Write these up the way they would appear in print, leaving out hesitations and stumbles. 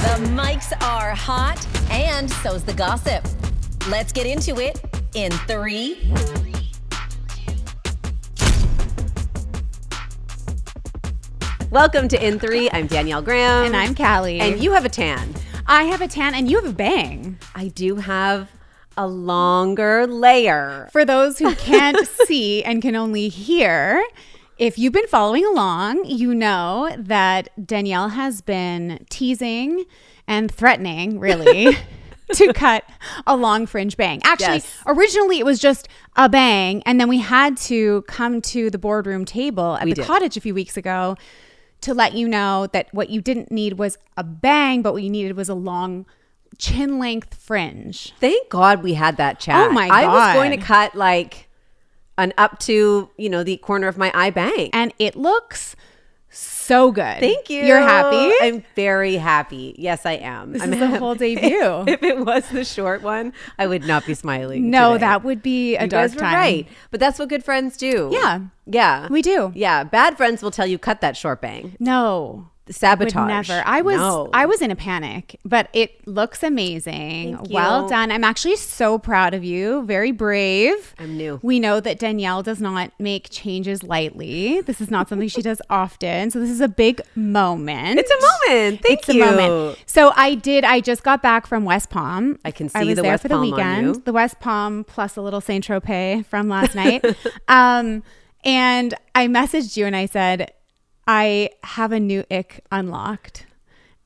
The mics are hot, and so's the gossip. Let's get into it in 3. Welcome to In 3. I'm Danielle Graham. And I'm Callie. And you have a tan. I have a tan and you have a bang. I do have a longer layer. For those who can't see and can only hear, if you've been following along, you know that Danielle has been teasing and threatening, really, to cut a long fringe bang. Actually, Originally it was just a bang, and then we had to come to the boardroom table at the cottage a few weeks ago to let you know that what you didn't need was a bang, but what you needed was a long chin length fringe. Thank God we had that chat. Oh my God. I was going to cut like an up to, the corner of my eye bang. And it looks so good. Thank you. You're happy? I'm very happy. Yes, I am. This is the whole debut. If it was the short one, I would not be smiling. No, today. that would be a dark time. time. Right. But that's what good friends do. Yeah. We do. Yeah. Bad friends will tell you cut that short bang. No. Sabotage. Would never. I was in a panic, but it looks amazing. Thank you. Well done. I'm actually so proud of you. Very brave. I'm new. We know that Danielle does not make changes lightly. This is not something she does often. So this is a big moment. It's a moment. Thank you. It's a moment. So I just got back from West Palm. I can see I was the there West for the Palm weekend. on you. The West Palm plus a little Saint Tropez from last night. And I messaged you and I said, I have a new ick unlocked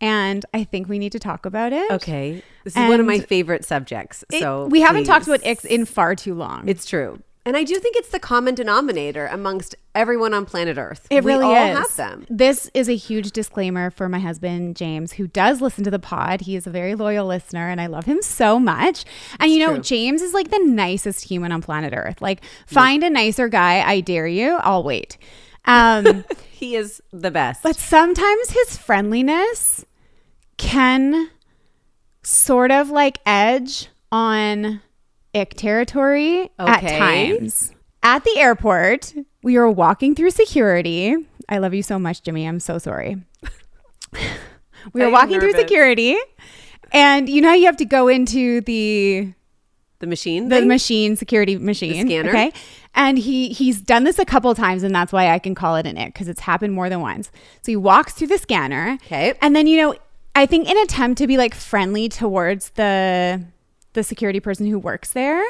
and I think we need to talk about it. Okay. This is one of my favorite subjects. We haven't talked about icks in far too long. It's true. And I do think it's the common denominator amongst everyone on planet Earth. It really is. We all is. have them. This is a huge disclaimer for my husband, James, who does listen to the pod. He is a very loyal listener and I love him so much. And true. James is like the nicest human on planet Earth. Like find a nicer guy. I dare you. I'll wait. He is the best. But sometimes his friendliness can sort of like edge on ick territory at times. At the airport, we were walking through security. I love you so much, Jimmy. I'm so sorry. We were walking through security, and you know how you have to go into the machine? The machine, security machine. The scanner. Okay. And he's done this a couple of times, and that's why I can call it an ick, because it's happened more than once. So he walks through the scanner. Okay. And then, I think in an attempt to be like friendly towards the security person who works there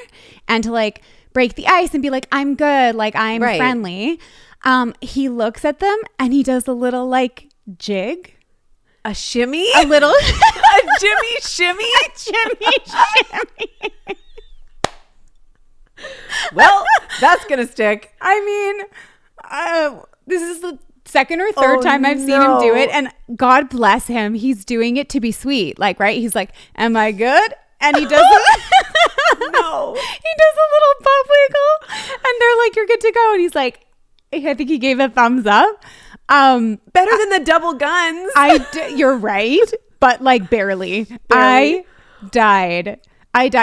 and to like break the ice and be like, I'm good, like I'm friendly. He looks at them and he does a little like jig. A shimmy? A little. A Jimmy shimmy? A Jimmy shimmy. Well, that's going to stick. I mean, this is the second or third time I've seen him do it. And God bless him. He's doing it to be sweet. Like, right? He's like, am I good? And he does No. He does a little butt wiggle. And they're like, you're good to go. And he's like, I think he gave a thumbs up. Better than the double guns. You're right. But like barely. I died.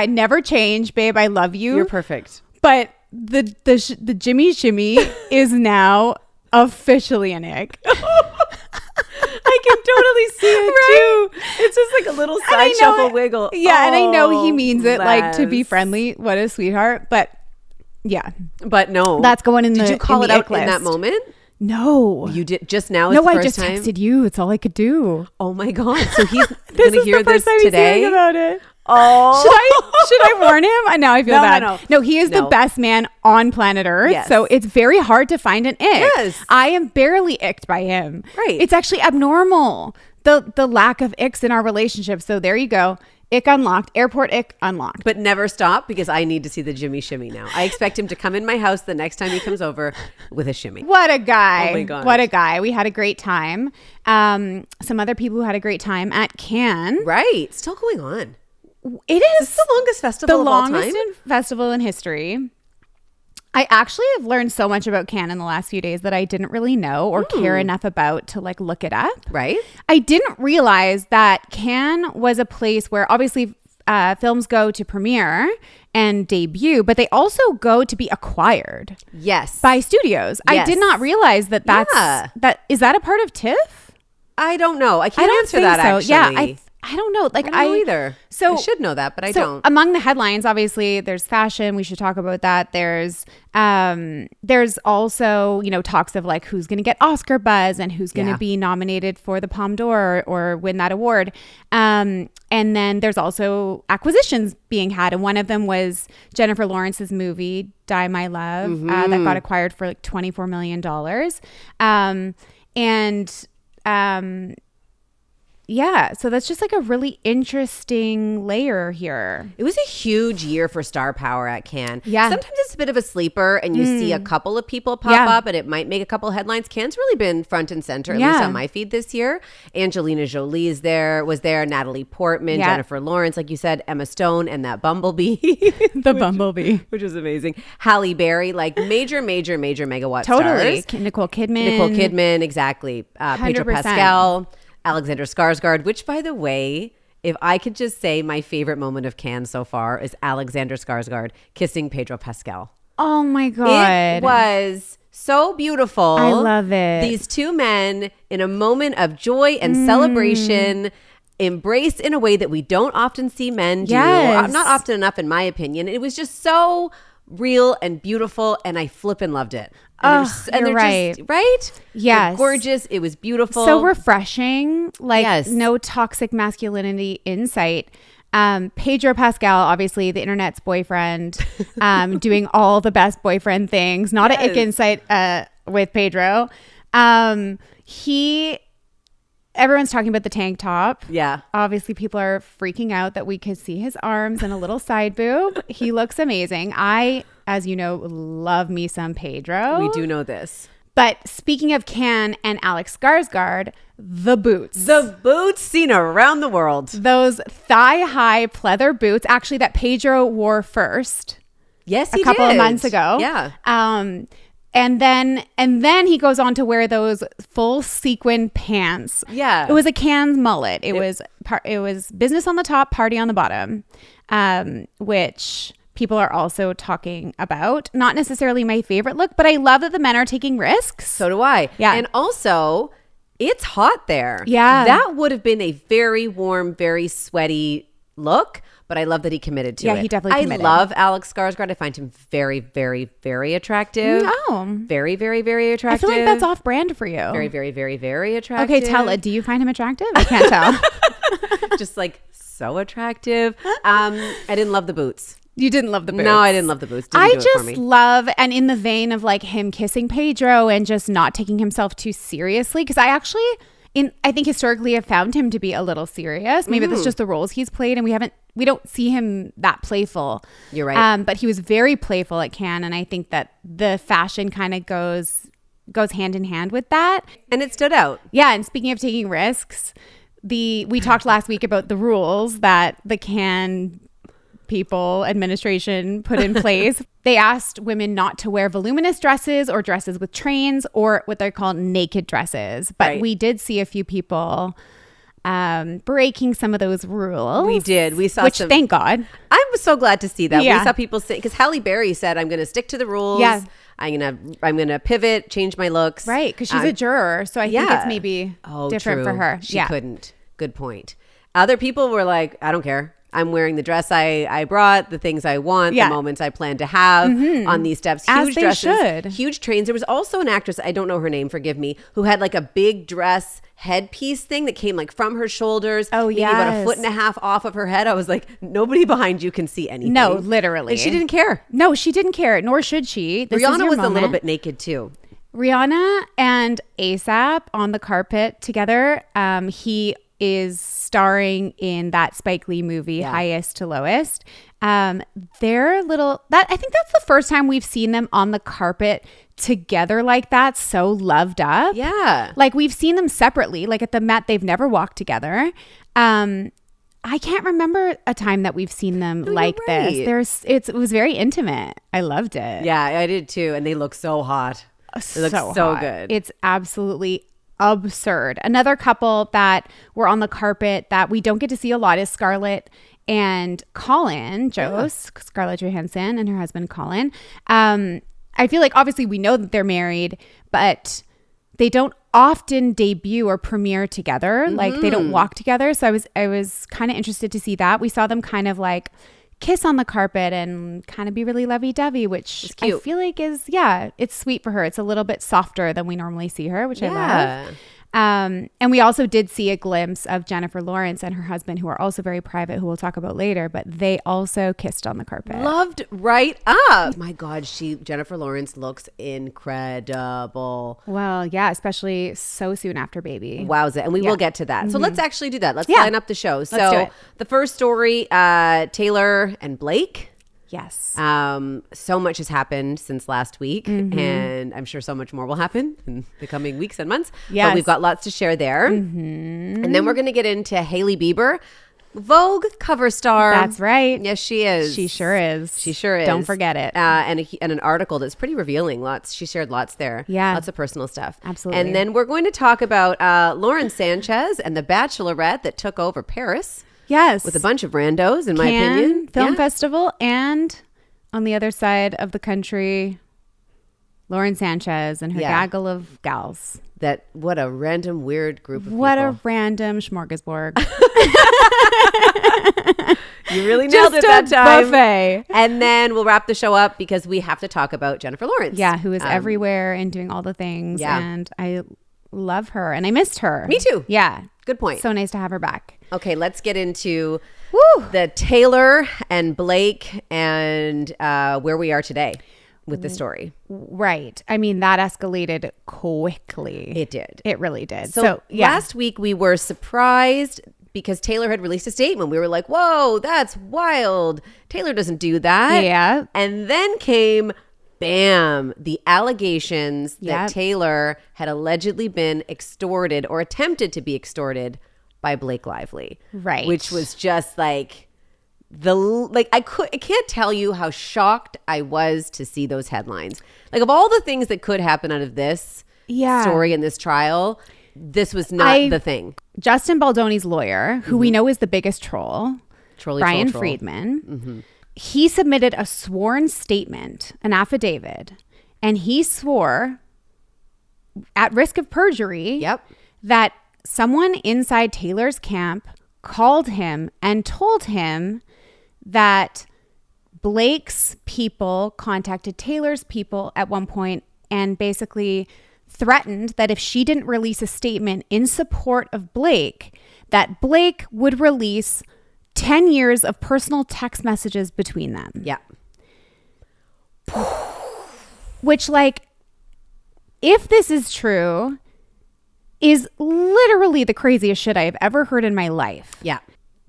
Never change, babe. I love you. You're perfect. But the Jimmy shimmy is now officially an ick. I can totally see it too. It's just like a little side shuffle wiggle. Yeah, and I know he means it like to be friendly. What a sweetheart. But yeah. But no. That's going in Did you call it out in that moment? No. You did just now? No, I just texted you. It's all I could do. Oh my God. So he's going to hear this today? Hearing about it. Oh. Should I warn him? Now I feel bad. No, he is the best man on planet Earth. Yes. So it's very hard to find an ick. Yes. I am barely icked by him. Right. It's actually abnormal. The lack of icks in our relationship. So there you go. Ick unlocked. Airport ick unlocked. But never stop, because I need to see the Jimmy shimmy now. I expect him to come in my house the next time he comes over with a shimmy. What a guy. Oh my God. What a guy. We had a great time. Some other people who had a great time at Cannes. Right. Still going on. It is. This is the longest festival of all time. The longest festival in history. I actually have learned so much about Cannes in the last few days that I didn't really know or care enough about to like look it up. Right. I didn't realize that Cannes was a place where obviously films go to premiere and debut, but they also go to be acquired. Yes. By studios. Yes. I did not realize that is that a part of TIFF? I don't know. I can't answer that actually. Yeah, I don't know. Like I don't know either. So I should know that, but I don't. Among the headlines, obviously, there's fashion. We should talk about that. There's also, talks of like who's going to get Oscar buzz and who's going to be nominated for the Palme d'Or or win that award. And then there's also acquisitions being had. And one of them was Jennifer Lawrence's movie, Die My Love, that got acquired for like $24 million. So that's just like a really interesting layer here. It was a huge year for star power at Cannes. Yeah. Sometimes it's a bit of a sleeper and you see a couple of people pop up and it might make a couple of headlines. Cannes really been front and center, at least on my feed this year. Angelina Jolie was there, Natalie Portman, Jennifer Lawrence, like you said, Emma Stone, and that Bumblebee. Bumblebee. Which was amazing. Halle Berry, like major megawatt Totally. stars. Nicole Kidman, exactly. Pedro 100%. Pascal. Alexander Skarsgård, which, by the way, if I could just say my favorite moment of Cannes so far is Alexander Skarsgård kissing Pedro Pascal. Oh my God. It was so beautiful. I love it. These two men in a moment of joy and celebration embraced in a way that we don't often see men do. Yes. Not often enough, in my opinion. It was just so real and beautiful, and I flippin' loved it. And you're right. Just, right? Yes. They're gorgeous. It was beautiful. So refreshing. Like Yes. no toxic masculinity insight. Pedro Pascal, obviously the internet's boyfriend, doing all the best boyfriend things. Not an ick insight with Pedro. Everyone's talking about the tank top. Yeah. Obviously, people are freaking out that we could see his arms and a little side boob. He looks amazing. I, as you know, love me some Pedro. We do know this. But speaking of Cannes and Alex Skarsgård, the boots. The boots seen around the world. Those thigh-high pleather boots, actually, that Pedro wore first. Yes, he a couple did. of months ago. Yeah. And then he goes on to wear those full sequin pants. Yeah. It was a Cannes mullet. It was business on the top, party on the bottom, which people are also talking about. Not necessarily my favorite look, but I love that the men are taking risks. So do I. Yeah. And also, it's hot there. Yeah. That would have been a very warm, very sweaty look. But I love that he committed to it. Yeah, he definitely committed. I love Alex Skarsgård. I find him very, very, very attractive. Oh. Very, very, very attractive. I feel like that's off brand for you. Very, very, very, very attractive. Okay, Tella, do you find him attractive? I can't tell. Just like so attractive. I didn't love the boots. You didn't love the boots. No, I didn't love the boots. Didn't I do it for just me. love, and in the vein of like him kissing Pedro and just not taking himself too seriously, because I actually, I think historically have found him to be a little serious. Maybe that's just the roles he's played, and we don't see him that playful. You're right. But he was very playful at Cannes, and I think that the fashion kind of goes hand in hand with that. And it stood out. Yeah, and speaking of taking risks, we talked last week about the rules that the Cannes administration put in place. They asked women not to wear voluminous dresses or dresses with trains or what they're called naked dresses. But we did see a few people breaking some of those rules. We did. We saw some. Thank God. I was so glad to see that. Yeah. We saw people say, because Halle Berry said, I'm going to stick to the rules. Yeah. I'm gonna pivot, change my looks. Right, because she's a juror. So I think it's maybe different for her. She couldn't. Good point. Other people were like, I don't care. I'm wearing the dress I brought, the things I want, the moments I plan to have on these steps. Huge As they dresses, should. huge trains. There was also an actress, I don't know her name, forgive me, who had like a big dress headpiece thing that came like from her shoulders. Oh, maybe about a foot yes. and a half off of her head. I was like, nobody behind you can see anything. No, literally. And she didn't care. No, she didn't care, nor should she. This is Rihanna your was a little moment. bit naked too. Rihanna and ASAP on the carpet together. He is starring in that Spike Lee movie, Highest to Lowest. They're I think that's the first time we've seen them on the carpet together like that, so loved up. Yeah. Like we've seen them separately, like at the Met, they've never walked together. I can't remember a time that we've seen them like this. It was very intimate. I loved it. Yeah, I did too. And they look so hot. They look so hot. good. It's absolutely absurd. Another couple that were on the carpet that we don't get to see a lot is Scarlett and Colin Jost, Scarlett Johansson and her husband Colin. I feel like obviously we know that they're married, but they don't often debut or premiere together. Like they don't walk together. So I was kind of interested to see that. We saw them kind of like kiss on the carpet and kind of be really lovey-dovey, which I feel like is, it's sweet for her. It's a little bit softer than we normally see her, which I love. And we also did see a glimpse of Jennifer Lawrence and her husband, who are also very private, who we'll talk about later, but they also kissed on the carpet. Loved right up. My God, Jennifer Lawrence looks incredible. Well, yeah, especially so soon after baby. Wowza. And we will get to that. So let's actually do that. Let's line up the show. So do it. The first story, Taylor and Blake. Yes. So much has happened since last week, and I'm sure so much more will happen in the coming weeks and months. Yes. But we've got lots to share there. And then we're going to get into Hailey Bieber, Vogue cover star. That's right. Yes, she is. She sure is. She sure is. Don't forget it. And an article that's pretty revealing. She shared lots there. Yeah. Lots of personal stuff. Absolutely. And then we're going to talk about Lauren Sanchez and the Bachelorette that took over Paris. Yes. With a bunch of randos, in my opinion. Film Festival. And on the other side of the country, Lauren Sanchez and her gaggle of gals. What a random, weird group of people. What a random smorgasbord. You really nailed it that time. Buffet. And then we'll wrap the show up because we have to talk about Jennifer Lawrence. Yeah, who is everywhere and doing all the things. Yeah. And I love her. And I missed her. Me too. Yeah. Good point. So nice to have her back. Okay, let's get into the Taylor and Blake and where we are today with the story. Right. I mean, that escalated quickly. It did. It really did. So last week we were surprised because Taylor had released a statement. We were like, whoa, that's wild. Taylor doesn't do that. Yeah. And then came, bam, the allegations that Taylor had allegedly been extorted or attempted to be extorted by Blake Lively. Right. Which was just like I can't tell you how shocked I was to see those headlines. Like, of all the things that could happen out of this story and this trial, this was not the thing. Justin Baldoni's lawyer, who we know is the biggest troll, Brian Friedman, he submitted a sworn statement, an affidavit, and he swore at risk of perjury that someone inside Taylor's camp called him and told him that Blake's people contacted Taylor's people at one point and basically threatened that if she didn't release a statement in support of Blake, that Blake would release 10 years of personal text messages between them. Yeah. Which, like, if this is true, is literally the craziest shit I have ever heard in my life. Yeah.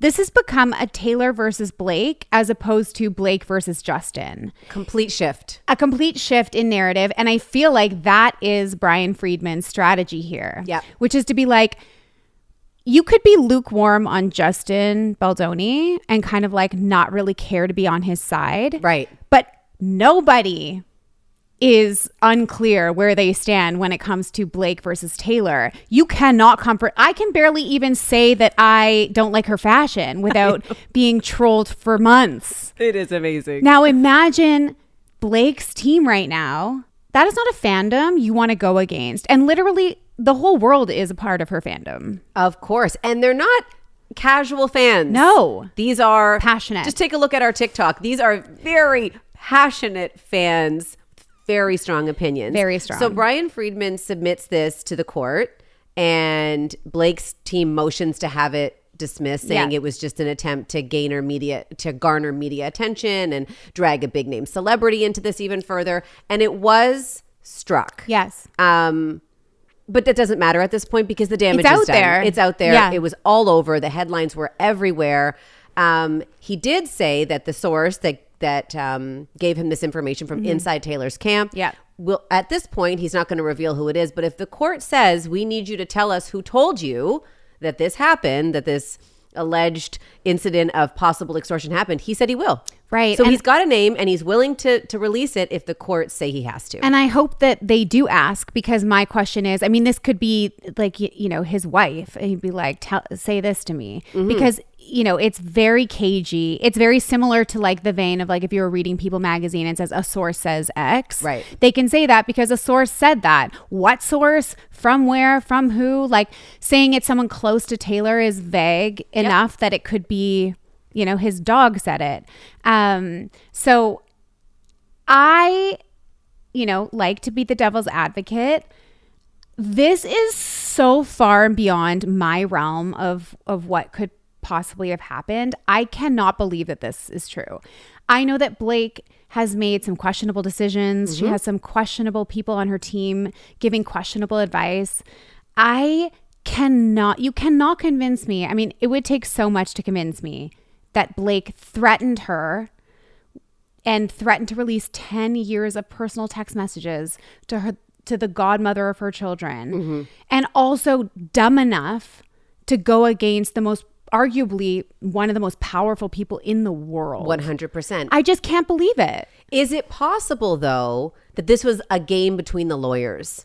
This has become a Taylor versus Blake as opposed to Blake versus Justin. Complete shift. A complete shift in narrative. And I feel like that is Brian Friedman's strategy here. Yeah. Which is to be like, you could be lukewarm on Justin Baldoni and kind of like not really care to be on his side. Right. But nobody is unclear where they stand when it comes to Blake versus Taylor. You cannot comfort. I can barely even say that I don't like her fashion without being trolled for months. It is amazing. Now imagine Blake's team right now. That is not a fandom you want to go against. And literally the whole world is a part of her fandom. Of course. And they're not casual fans. No. These are passionate. Just take a look at our TikTok. These are very passionate fans. Very strong opinions. Very strong. So Brian Friedman submits this to the court and Blake's team motions to have it dismissed, saying it was just an attempt to garner media attention and drag a big name celebrity into this even further. And it was struck. Yes. But that doesn't matter at this point because the damage is done. It's out there. Yeah. It was all over. The headlines were everywhere. He did say that the source that gave him this information from inside Taylor's camp. Will at this point, he's not going to reveal who it is. But if the court says, we need you to tell us who told you that this happened, that this alleged incident of possible extortion happened, he said he will. Right. So he's got a name and he's willing to release it if the courts say he has to. And I hope that they do ask, because my question is, I mean, this could be like, you know, his wife, and he'd be like, say this to me. Because it's very cagey. It's very similar to like the vein of like if you were reading People magazine and it says a source says X. Right. They can say that because a source said that. What source? From where? From who? Like saying it's someone close to Taylor is vague enough that it could be, his dog said it. So I, like to be the devil's advocate. This is so far beyond my realm of what could possibly have happened. I cannot believe that this is true. I know that Blake has made some questionable decisions. She has some questionable people on her team giving questionable advice. You cannot convince me. I mean, it would take so much to convince me that Blake threatened her and threatened to release 10 years of personal text messages to the godmother of her children, and also dumb enough to go against arguably one of the most powerful people in the world. 100%. I just can't believe it. Is it possible, though, that this was a game between the lawyers?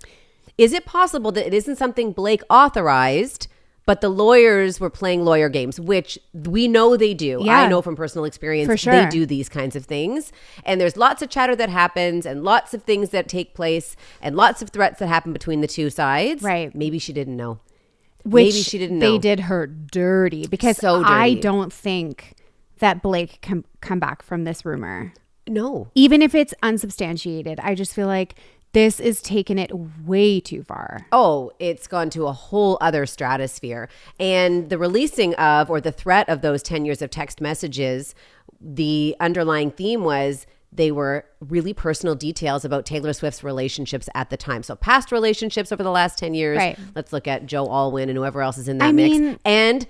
Is it possible that it isn't something Blake authorized, but the lawyers were playing lawyer games, which we know they do. Yeah. I know from personal experience, For sure. they do these kinds of things. And there's lots of chatter that happens and lots of things that take place and lots of threats that happen between the two sides. Right. Maybe she didn't know. Which Maybe she didn't know. They did her dirty because So dirty. I don't think that Blake can come back from this rumor. No. Even if it's unsubstantiated, I just feel like this is taking it way too far. Oh, it's gone to a whole other stratosphere. And the releasing of, or the threat of those 10 years of text messages, the underlying theme was they were really personal details about Taylor Swift's relationships at the time. So past relationships over the last 10 years. Right. Let's look at Joe Alwyn and whoever else is in that mix. And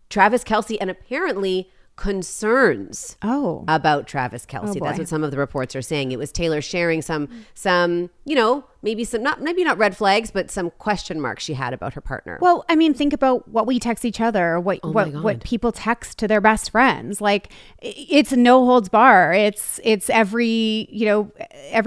Travis Kelce, and apparently concerns about Travis Kelce. That's what some of the reports are saying. It was Taylor sharing some maybe not red flags, but some question marks she had about her partner. Well, I mean, think about what we text each other, what people text to their best friends. Like it's no holds bar. It's every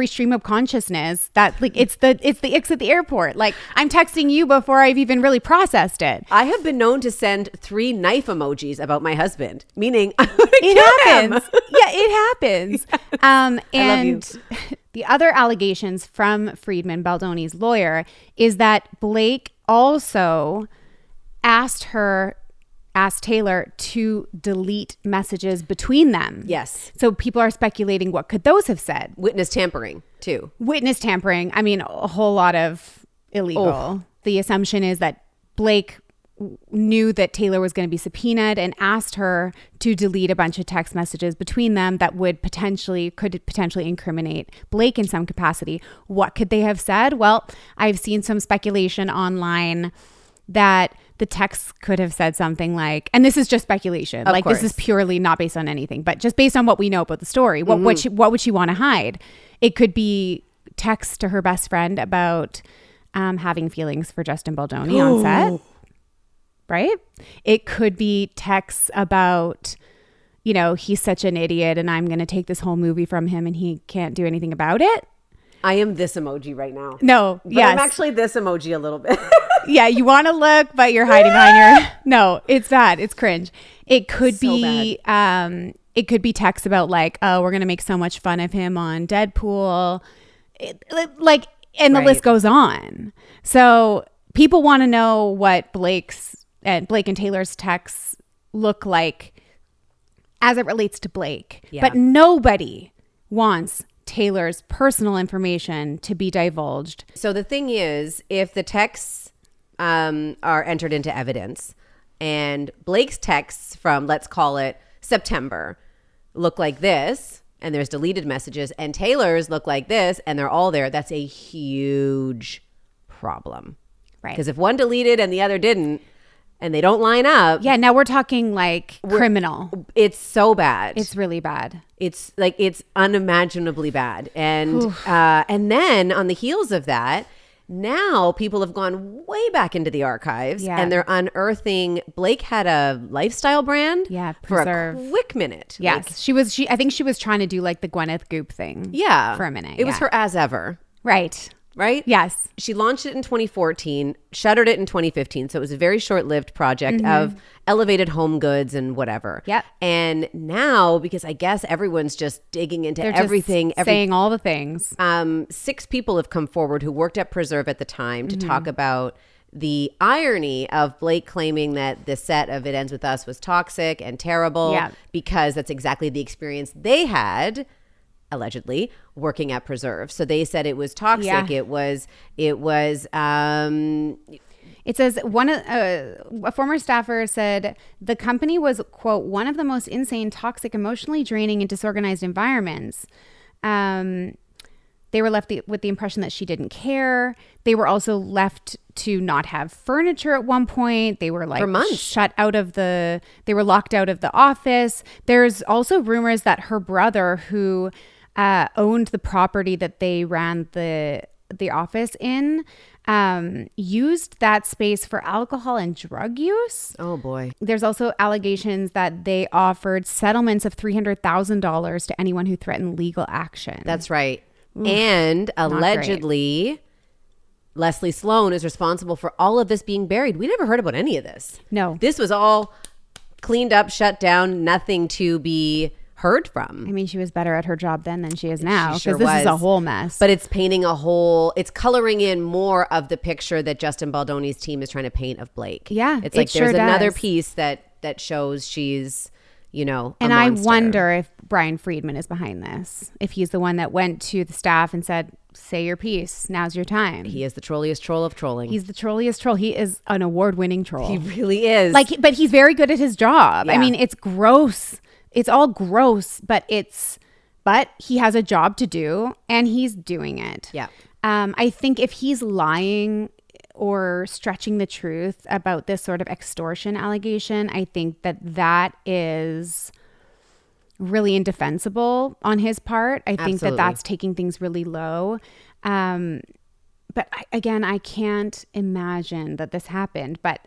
stream of consciousness that like it's the icks at the airport. Like I'm texting you before I've even really processed it. I have been known to send 3 knife emojis about my husband, meaning it happens. Yeah, it happens. I love you. The other allegations from Friedman, Baldoni's lawyer, is that Blake also asked Taylor to delete messages between them. Yes. So people are speculating, what could those have said? Witness tampering, too. Witness tampering. I mean, a whole lot of illegal. Oh. The assumption is that Blake knew that Taylor was going to be subpoenaed and asked her to delete a bunch of text messages between them that could potentially incriminate Blake in some capacity. What could they have said? Well, I've seen some speculation online that the texts could have said something like, and this is just speculation, this is purely not based on anything, but just based on what we know about the story. What would she want to hide? It could be texts to her best friend about having feelings for Justin Baldoni on set. Right? It could be texts about, he's such an idiot and I'm going to take this whole movie from him and he can't do anything about it. I am this emoji right now. No, yes. I'm actually this emoji a little bit. Yeah, you want to look, but you're hiding behind your... No, it's bad. It's cringe. It could be... it could be texts about like, oh, we're going to make so much fun of him on Deadpool. And the list goes on. So people want to know what Blake and Taylor's texts look like as it relates to Blake. Yeah. But nobody wants Taylor's personal information to be divulged. So the thing is, if the texts are entered into evidence and Blake's texts from, let's call it September, look like this, and there's deleted messages, and Taylor's look like this, and they're all there, that's a huge problem. Right. Because if one deleted and the other didn't, and they don't line up. Yeah, now we're talking like criminal. It's so bad. It's really bad. It's like, it's unimaginably bad. And then on the heels of that, now people have gone way back into the archives and they're unearthing. Blake had a lifestyle brand for a quick minute. Yes, I think she was trying to do like the Gwyneth Goop thing. For a minute. It was her as ever. Right. right? Yes. She launched it in 2014, shuttered it in 2015. So it was a very short-lived project of elevated home goods and whatever. Yep. And now, because I guess everyone's just digging into They're everything. just saying all the things. 6 people have come forward who worked at Preserve at the time to talk about the irony of Blake claiming that the set of It Ends With Us was toxic and terrible because that's exactly the experience they had, allegedly, working at Preserve. So they said it was toxic. Yeah. It says a former staffer said the company was, quote, one of the most insane, toxic, emotionally draining and disorganized environments. They were left with the impression that she didn't care. They were also left to not have furniture at one point. They were like for months. they were locked out of the office. There's also rumors that her brother, who owned the property that they ran the office in, used that space for alcohol and drug use. Oh boy. There's also allegations that they offered settlements of $300,000 to anyone who threatened legal action. That's right. And allegedly, Leslie Sloan is responsible for all of this being buried. We never heard about any of this. No. This was all cleaned up, shut down, nothing to be heard from. I mean, she was better at her job then than she is now, because sure this is was. a whole mess. But it's painting it's coloring in more of the picture that Justin Baldoni's team is trying to paint of Blake. Yeah, it's like it sure there's another does. piece that shows she's, a and I monster. wonder if Brian Friedman is behind this. If he's the one that went to the staff and said, say your piece, now's your time. He is the trolliest troll of trolling. He's the trolliest troll. He is an award-winning troll. He really is. But he's very good at his job. Yeah. I mean, it's gross. It's all gross, but he has a job to do and he's doing it. Yeah. I think if he's lying or stretching the truth about this sort of extortion allegation, I think that is really indefensible on his part. I think Absolutely. that's taking things really low. But I can't imagine that this happened. But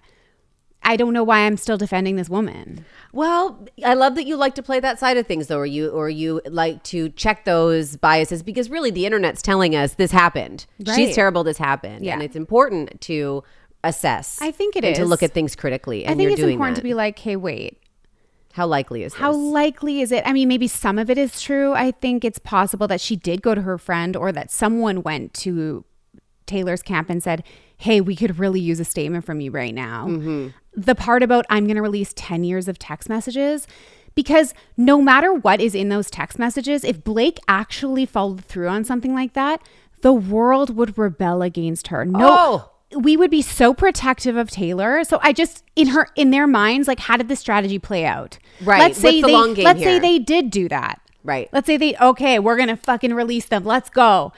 I don't know why I'm still defending this woman. Well, I love that you like to play that side of things, though, or you like to check those biases, because really the internet's telling us this happened. Right. She's terrible. This happened, Yeah. and it's important to assess. I think it and is. to look at things critically. And I think you're it's doing important that. to be like, hey, wait. How likely is this? How likely is it? I mean, maybe some of it is true. I think it's possible that she did go to her friend, or that someone went to Taylor's camp and said, hey, we could really use a statement from you right now. Mm-hmm. The part about I'm going to release 10 years of text messages, because no matter what is in those text messages, if Blake actually followed through on something like that, the world would rebel against her. We would be so protective of Taylor. So I just, in their minds, like, how did the strategy play out? Right. Let's say long game let's here? say they did do that. Right. Let's say we're going to fucking release them. Let's go.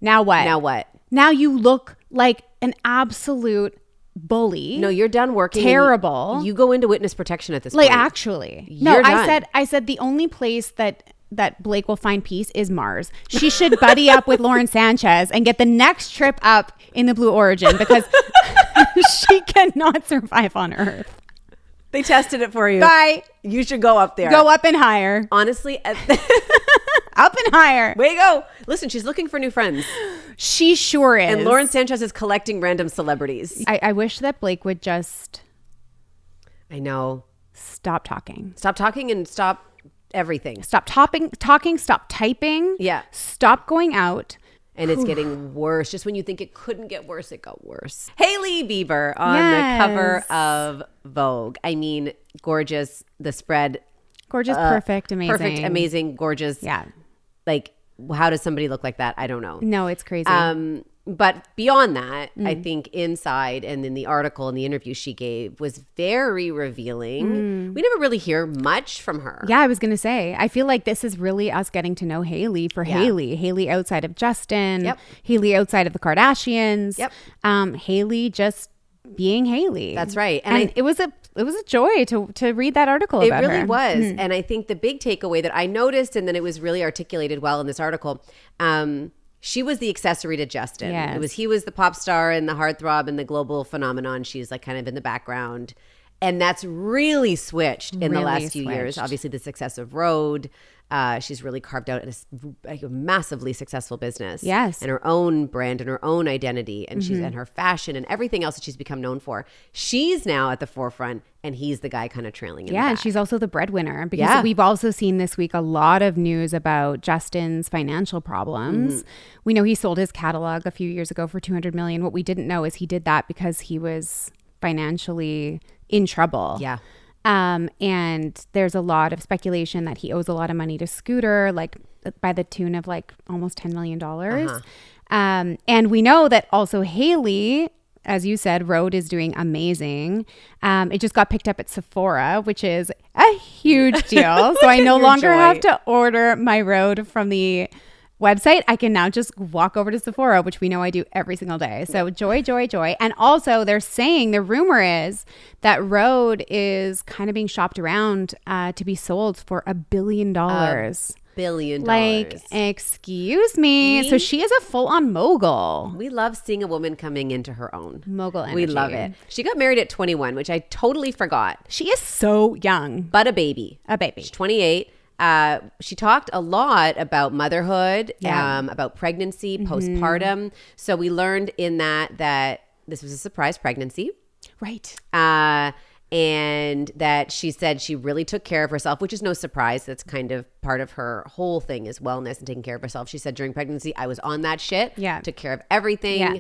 Now what? Now you look like an absolute bully. No, you're done working. Terrible. You go into witness protection at this Like, point. actually. You're done. I said the only place that Blake will find peace is Mars. She should buddy up with Lauren Sanchez and get the next trip up in the Blue Origin, because she cannot survive on Earth. They tested it for you. Bye. You should go up there. Go up and higher. Honestly. Up and higher. Way to go. Listen, she's looking for new friends. She sure is. And Lauren Sanchez is collecting random celebrities. I wish that Blake would just... I know. Stop talking. Stop talking and stop everything. Stop talking, stop typing. Yeah. Stop going out. And it's getting worse. Just when you think it couldn't get worse, it got worse. Hailey Bieber on the cover of Vogue. I mean, gorgeous. The spread. Gorgeous, perfect, amazing. Perfect, amazing, gorgeous. Yeah. Like, how does somebody look like that? I don't know. No, it's crazy. But beyond that, I think inside and in the article and the interview she gave was very revealing. We never really hear much from her. Yeah, I was going to say, I feel like this is really us getting to know Hailey for Hailey. Hailey outside of Justin. Yep. Hailey outside of the Kardashians. Yep. Hailey just being Hailey. That's right. And it was a joy to read that article about her. It really was. And I think the big takeaway that I noticed, and then it was really articulated well in this article, she was the accessory to Justin. Yes. He was the pop star and the heartthrob and the global phenomenon. She's like kind of in the background. And that's really switched in the last few years. Obviously, the success of Road, She's really carved out a massively successful business. Yes. And her own brand and her own identity and she's and her fashion and everything else that she's become known for. She's now at the forefront and he's the guy kind of trailing in the back. And she's also the breadwinner because we've also seen this week a lot of news about Justin's financial problems. We know he sold his catalog a few years ago for $200 million. What we didn't know is he did that because he was financially in trouble. Yeah. And there's a lot of speculation that he owes a lot of money to Scooter, like by the tune of like almost $10 million. And we know that also Hailey, as you said, Rhode is doing amazing. It just got picked up at Sephora, which is a huge deal. So I no longer have to order my Rhode from the website. I can now just walk over to Sephora, which we know I do every single day. So joy, joy, joy. And also they're saying, the rumor is that Rhode is kind of being shopped around to be sold for $1 billion. $1 billion. Like, excuse me. So she is a full-on mogul. We love seeing a woman coming into her own. Mogul energy. We love it. She got married at 21, which I totally forgot. She is so young. But a baby. A baby. She's 28. She talked a lot about motherhood, about pregnancy, postpartum. So we learned in that this was a surprise pregnancy. Right. And that she said she really took care of herself, which is no surprise. That's kind of part of her whole thing is wellness and taking care of herself. She said during pregnancy, I was on that shit. Yeah. Took care of everything. Yeah.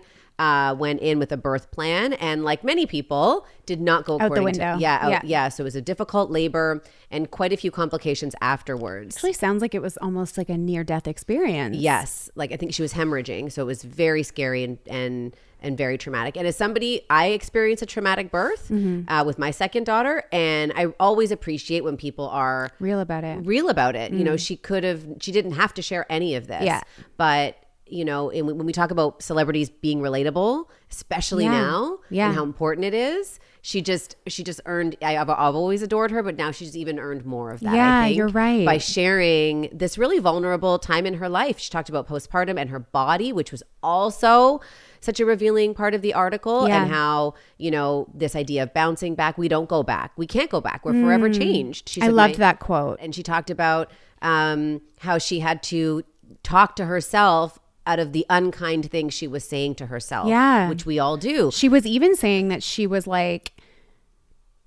Went in with a birth plan and like many people did not go according out the window. to so it was a difficult labor and quite a few complications afterwards. Actually sounds like it was almost like a near-death experience. Yes, like I think she was hemorrhaging, so it was very scary and very traumatic. And as somebody, I experienced a traumatic birth with my second daughter, and I always appreciate when people are real about it. You know, she didn't have to share any of this. Yeah. But you know, when we talk about celebrities being relatable, especially now, and how important it is, she just earned. I've always adored her, but now she's even earned more of that. Yeah, I think, you're right. By sharing this really vulnerable time in her life, she talked about postpartum and her body, which was also such a revealing part of the article, and how, you know, this idea of bouncing back, we don't go back. We can't go back. We're forever changed. She said, I loved that quote. And she talked about how she had to talk to herself out of the unkind things she was saying to herself, which we all do. She was even saying that she was like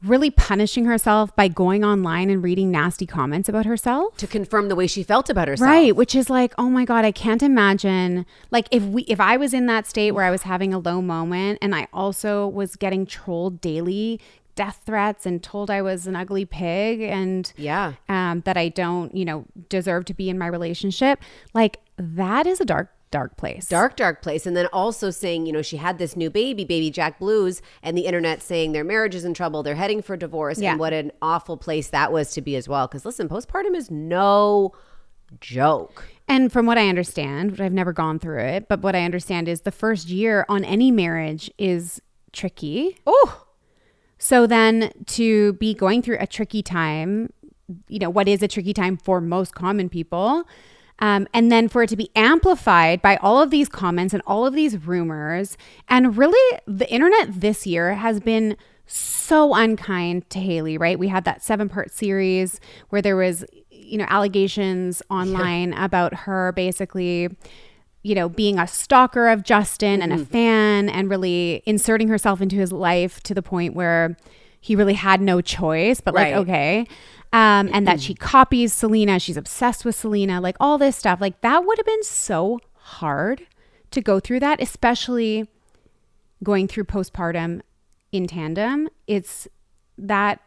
really punishing herself by going online and reading nasty comments about herself to confirm the way she felt about herself. Right, which is like, oh my God, I can't imagine. Like if I was in that state where I was having a low moment and I also was getting trolled daily, death threats, and told I was an ugly pig and that I don't, you know, deserve to be in my relationship, like that is a dark place. Dark place. And then also saying, you know, she had this new baby Jack Blues, and the internet saying their marriage is in trouble, they're heading for divorce, and what an awful place that was to be as well. Because listen, postpartum is no joke. And from what I understand, I've never gone through it, but what I understand is the first year on any marriage is tricky. Oh. So then to be going through a tricky time, you know, what is a tricky time for most common people, and then for it to be amplified by all of these comments and all of these rumors. And really, the internet this year has been so unkind to Hailey, right? We had that 7-part series where there was, you know, allegations online about her basically, you know, being a stalker of Justin and a fan, and really inserting herself into his life to the point where he really had no choice, but like, okay. And that she copies Selena. She's obsessed with Selena, like all this stuff. Like that would have been so hard to go through that, especially going through postpartum in tandem. It's that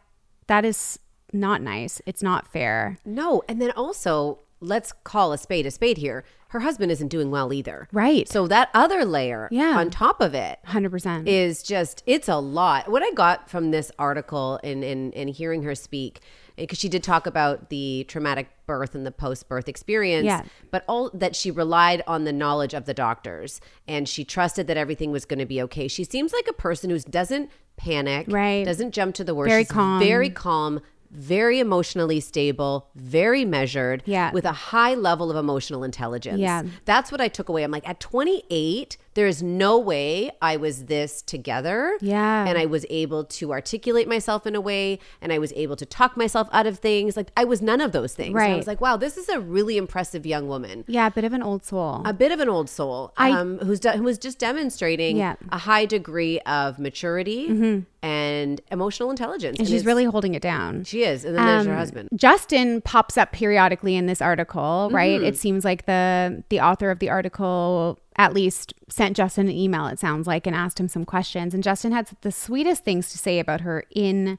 is not nice. It's not fair. No. And then also, let's call a spade here. Her husband isn't doing well either. Right. So that other layer on top of it 100% is just, it's a lot. What I got from this article in hearing her speak, because she did talk about the traumatic birth and the post-birth experience, but all that she relied on the knowledge of the doctors, and she trusted that everything was going to be okay. She seems like a person who doesn't panic, doesn't jump to the worst. Very calm, very emotionally stable, very measured, with a high level of emotional intelligence. That's what I took away. I'm like, at 28, there's no way I was this together. Yeah. And I was able to articulate myself in a way, and I was able to talk myself out of things. Like, I was none of those things. Right. I was like, wow, this is a really impressive young woman. Yeah, a bit of an old soul. A bit of an old soul who was just demonstrating a high degree of maturity and emotional intelligence. And she's really holding it down. She is. And then there's her husband. Justin pops up periodically in this article, right? It seems like the author of the article at least sent Justin an email, it sounds like, and asked him some questions. And Justin had the sweetest things to say about her in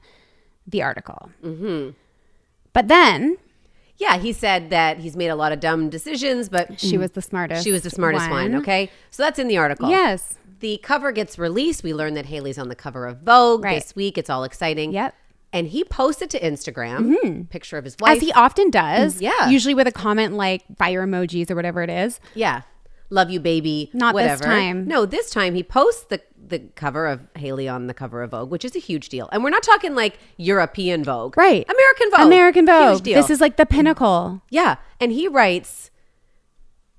the article. But then... Yeah, he said that he's made a lot of dumb decisions, but she was the smartest. She was the smartest one, okay? So that's in the article. Yes. The cover gets released. We learn that Hailey's on the cover of Vogue this week. It's all exciting. Yep. And he posted to Instagram picture of his wife. As he often does. Yeah. Usually with a comment like fire emojis or whatever it is. Yeah. Love you, baby. Not whatever. this time. No, this time he posts the cover of Hailey on the cover of Vogue, which is a huge deal. And we're not talking like European Vogue. Right. American Vogue. American Vogue. Huge deal. This is like the pinnacle. Yeah. And he writes,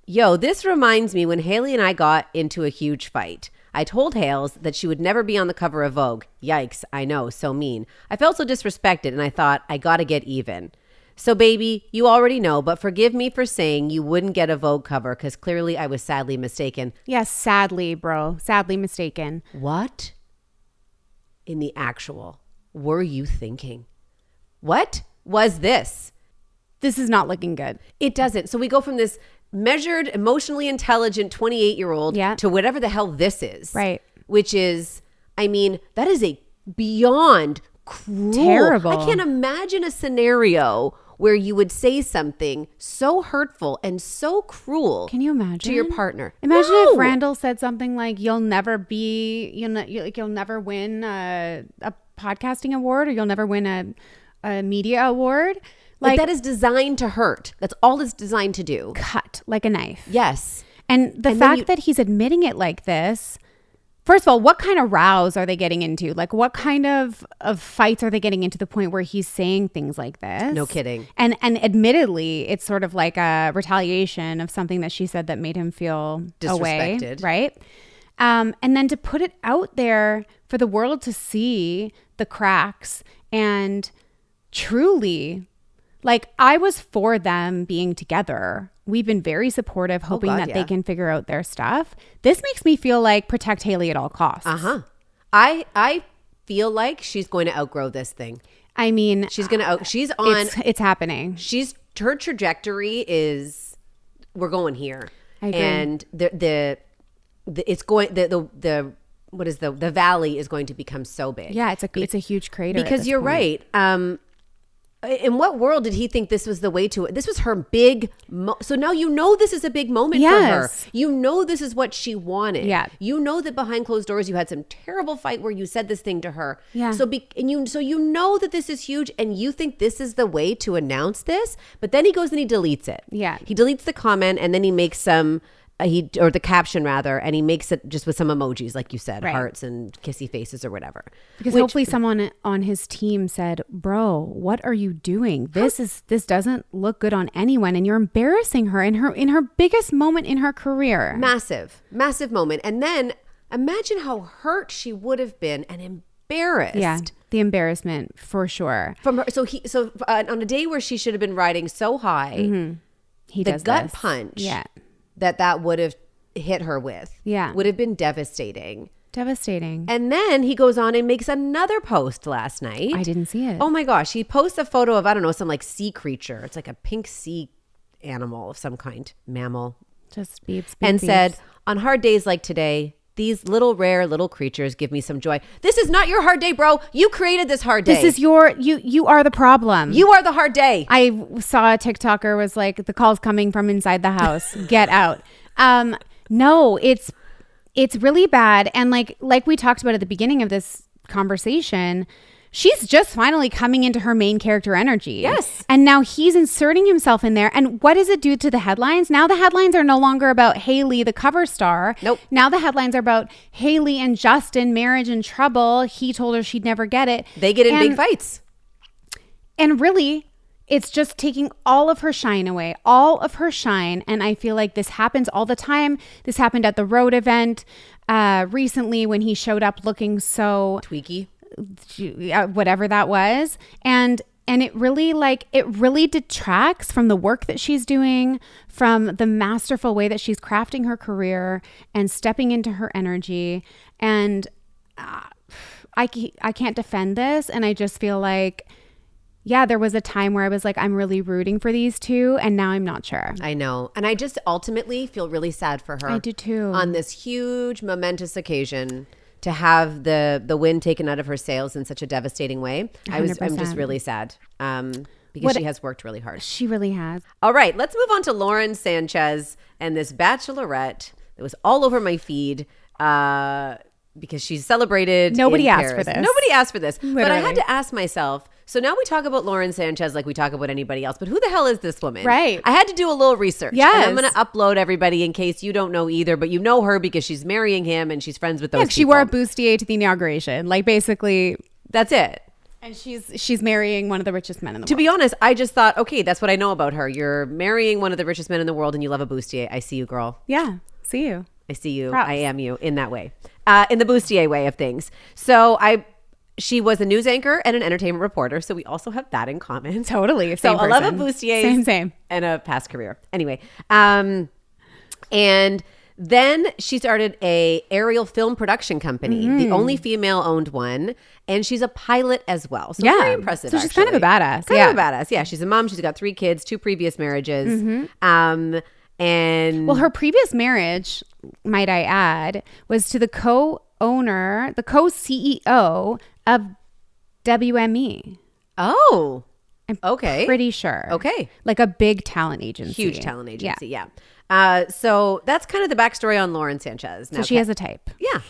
yo, this reminds me when Hailey and I got into a huge fight. I told Hales that she would never be on the cover of Vogue. Yikes, I know, so mean. I felt so disrespected and I thought, I gotta get even. So baby, you already know, but forgive me for saying you wouldn't get a Vogue cover because clearly I was sadly mistaken. Yes, sadly, bro. Sadly mistaken. What in the actual were you thinking? What was this? This is not looking good. It doesn't. So we go from this measured, emotionally intelligent 28-year-old to whatever the hell this is. Right. Which is, I mean, that is a beyond cruel. Terrible. I can't imagine a scenario where you would say something so hurtful and so cruel. Can you imagine? To your partner. Imagine No. if Randall said something like, you'll never win a podcasting award, or you'll never win a media award. Like that is designed to hurt. That's all it's designed to do. Cut like a knife. Yes. And the fact that he's admitting it like this, first of all, what kind of rows are they getting into? Like, what kind of fights are they getting into the point where he's saying things like this? No kidding. And admittedly, it's sort of like a retaliation of something that she said that made him feel disrespected. Away, right? And then to put it out there for the world to see the cracks and truly... Like, I was for them being together. We've been very supportive, hoping they can figure out their stuff. This makes me feel like protect Hailey at all costs. I feel like she's going to outgrow this thing. I mean, it's happening. Her trajectory is, we're going here. I agree. And the valley is going to become so big. Yeah, it's a huge crater. Because you're right. In what world did he think this was the way to it? This was her big... so now you know this is a big moment for her. You know this is what she wanted. Yeah. You know that behind closed doors you had some terrible fight where you said this thing to her. Yeah. So you know that this is huge and you think this is the way to announce this, but then he goes and he deletes it. Yeah. He deletes the comment and then he makes some... or the caption rather, and he makes it just with some emojis, like you said, hearts and kissy faces or whatever. Because hopefully someone on his team said, "Bro, what are you doing? This doesn't look good on anyone, and you're embarrassing her in her biggest moment in her career." Massive moment, and then imagine how hurt she would have been and embarrassed. Yeah, the embarrassment for sure. From her, on a day where she should have been riding so high, He the does gut this. punch. Yeah. That would have hit her with. Yeah. Would have been devastating. Devastating. And then he goes on and makes another post last night. I didn't see it. Oh my gosh. He posts a photo of, I don't know, some like sea creature. It's like a pink sea animal of some kind, mammal. Just beeps. And said, on hard days like today, these rare little creatures give me some joy. This is not your hard day, bro. You created this hard day. This is you are the problem. You are the hard day. I saw a TikToker was like, the call's coming from inside the house. Get out. No, it's really bad. And like we talked about at the beginning of this conversation, she's just finally coming into her main character energy. Yes. And now he's inserting himself in there. And what does it do to the headlines? Now the headlines are no longer about Hailey, the cover star. Nope. Now the headlines are about Hailey and Justin, marriage in trouble. He told her she'd never get it. They get in big fights. And really, it's just taking all of her shine away, all of her shine. And I feel like this happens all the time. This happened at the Road event recently when he showed up looking so tweaky, whatever that was. And it really detracts from the work that she's doing, from the masterful way that she's crafting her career and stepping into her energy. And I can't defend this. And I just feel like, yeah, there was a time where I was like, I'm really rooting for these two. And now I'm not sure. I know. And I just ultimately feel really sad for her. I do too. On this huge momentous occasion to have the wind taken out of her sails in such a devastating way. 100%. I'm just really sad because she has worked really hard. She really has. All right, let's move on to Lauren Sanchez and this Bachelorette that was all over my feed. Because she's celebrated. Nobody in asked Paris. for this. Nobody asked for this. Literally. But I had to ask myself, so now we talk about Lauren Sanchez like we talk about anybody else, but who the hell is this woman? Right. I had to do a little research. Yes. And I'm going to upload everybody in case you don't know either, but you know her because she's marrying him and she's friends with those people. She wore a bustier to the inauguration. Like, basically. That's it. And she's marrying one of the richest men in the world. To be honest, I just thought, okay, that's what I know about her. You're marrying one of the richest men in the world and you love a bustier. I see you, girl. Yeah. See you. I see you. Props. I am you in that way, in the bustier way of things. So she was a news anchor and an entertainment reporter. So we also have that in common. Totally. So Same I love a person. bustier. Same. And a past career. Anyway. And then she started a aerial film production company, the only female owned one. And she's a pilot as well. So very impressive. So she's actually. kind of a badass. Kind of a badass. Yeah. She's a mom. She's got 3 kids, 2 previous marriages. And well, her previous marriage, might I add, was to the co-CEO of WME. Oh, I'm okay. pretty sure. Okay. Like a big talent agency. Huge talent agency. Yeah. So that's kind of the backstory on Lauren Sanchez. Now, So she has a type. Yeah.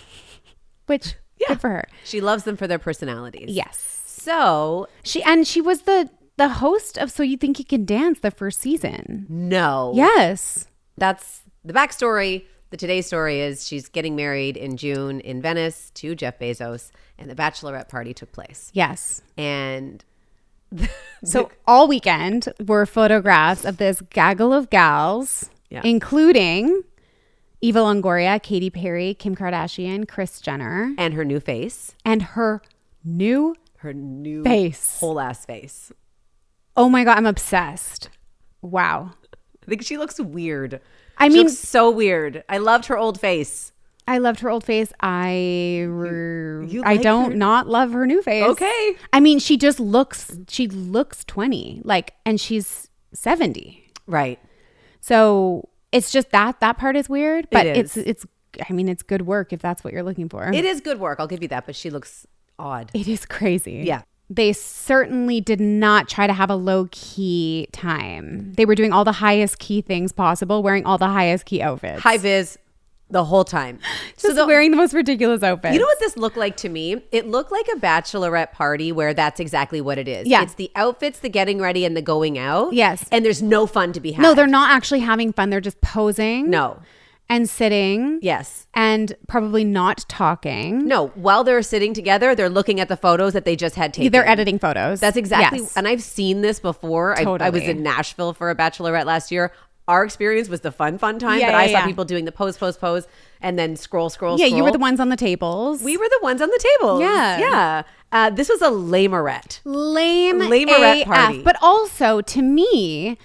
Which, good for her. She loves them for their personalities. Yes. So She was the host of So You Think You Can Dance the first season. no. Yes. That's the backstory. The today's story is she's getting married in June in Venice to Jeff Bezos, and the bachelorette party took place. Yes. And So all weekend were photographs of this gaggle of gals, including Eva Longoria, Katy Perry, Kim Kardashian, Kris Jenner. and her new face. And her new face. Whole ass face. Oh my God, I'm obsessed. Wow. I think she looks weird. I She mean, looks so weird. I loved her old face. I loved her old face. I like don't her? not love her new face. Okay. I mean, she looks 20, like, and she's 70. Right. So it's just that part is weird, but It is. it's good work if that's what you're looking for. It is good work. I'll give you that, but she looks odd. It is crazy. Yeah. They certainly did not try to have a low key time. They were doing all the highest key things possible, wearing all the highest key outfits. High vis the whole time. Just wearing the most ridiculous outfits. You know what this looked like to me? It looked like a bachelorette party where that's exactly what it is. Yeah. It's the outfits, the getting ready, and the going out. Yes. And there's no fun to be had. No, they're not actually having fun. They're just posing. No. And sitting. Yes. And probably not talking. No. While they're sitting together, they're looking at the photos that they just had taken. They're editing photos. That's exactly. Yes. And I've seen this before. Totally. I was in Nashville for a bachelorette last year. Our experience was the fun time, Yeah, but I yeah, saw people doing the pose, and then scroll. Yeah, you were the ones on the tables. We were the ones on the tables. Yeah. Yeah. This was a lamerette. Lamerette party. But also, to me,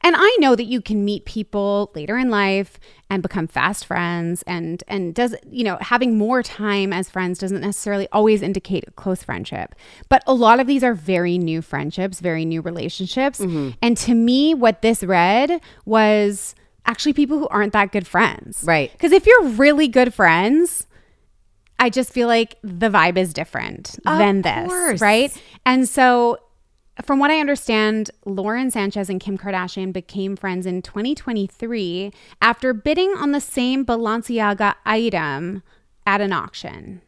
and I know that you can meet people later in life and become fast friends, and does, having more time as friends doesn't necessarily always indicate a close friendship. But a lot of these are very new friendships, very new relationships. Mm-hmm. And to me, what this read was actually people who aren't that good friends. Right. Because if you're really good friends, I just feel like the vibe is different than this. Course. Right. And so, from what I understand, Lauren Sanchez and Kim Kardashian became friends in 2023 after bidding on the same Balenciaga item at an auction.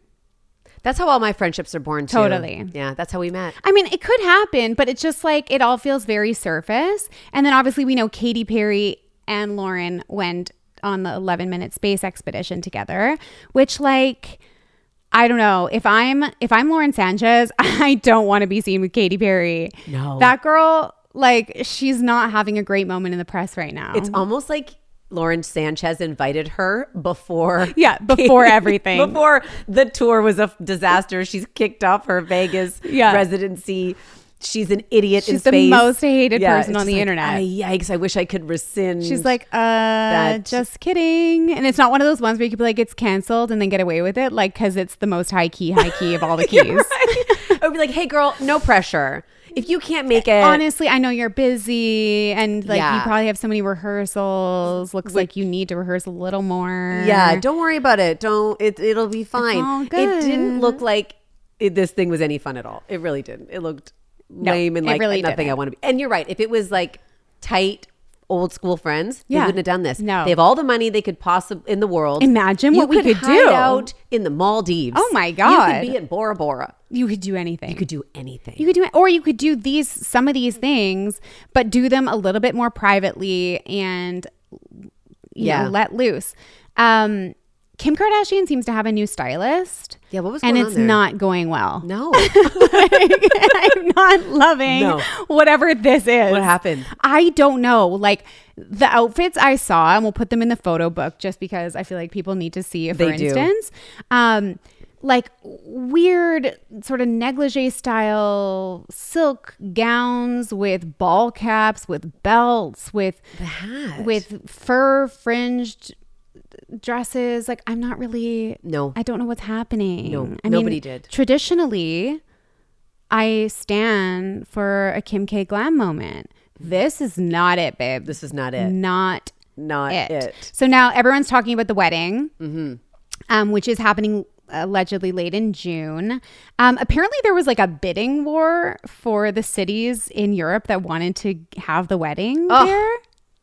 That's how all my friendships are born too. Totally. Yeah, that's how we met. I mean, it could happen, but it's just like it all feels very surface. And then obviously we know Katy Perry and Lauren went on the 11-minute space expedition together, which, like, I don't know. If I'm Lauren Sanchez, I don't want to be seen with Katy Perry. No. That girl like she's not having a great moment in the press right now. It's almost like Lauren Sanchez invited her before. Yeah, before everything. Before the tour was a disaster. She's kicked off her Vegas residency. She's an idiot in space. She's the most hated person on the internet. Yikes, I wish I could rescind. She's like, just kidding. And it's not one of those ones where you could be like, it's canceled and then get away with it. Like, because it's the most high key of all the keys. I would be like, hey, girl, no pressure. If you can't make it. Honestly, I know you're busy and like you probably have so many rehearsals. Looks like you need to rehearse a little more. Yeah, don't worry about it. It'll be fine. It's all good. It didn't look like this thing was any fun at all. It really didn't. It looked lame and like really nothing I want to be. And you're right. If it was like tight, old school friends, they wouldn't have done this. No. They have all the money they could possibly in the world. Imagine what we could hide out in the Maldives. Oh my God. You could be in Bora Bora. You could do anything. You could do anything. You could do it, or you could do some of these things, but do them a little bit more privately and you know, let loose. Kim Kardashian seems to have a new stylist. Yeah, what was going on and it's not going well. No. I'm not loving whatever this is. What happened? I don't know. Like the outfits I saw, and we'll put them in the photo book just because I feel like people need to see it, for instance. Like weird sort of negligee style silk gowns with ball caps, with belts, with fur fringed dresses. Like I'm not really. No, I don't know what's happening. No, nobody did. Traditionally, I stand for a Kim K glam moment. This is not it, babe. This is not it. Not it. So now everyone's talking about the wedding, which is happening allegedly late in June. Apparently there was like a bidding war for the cities in Europe that wanted to have the wedding there.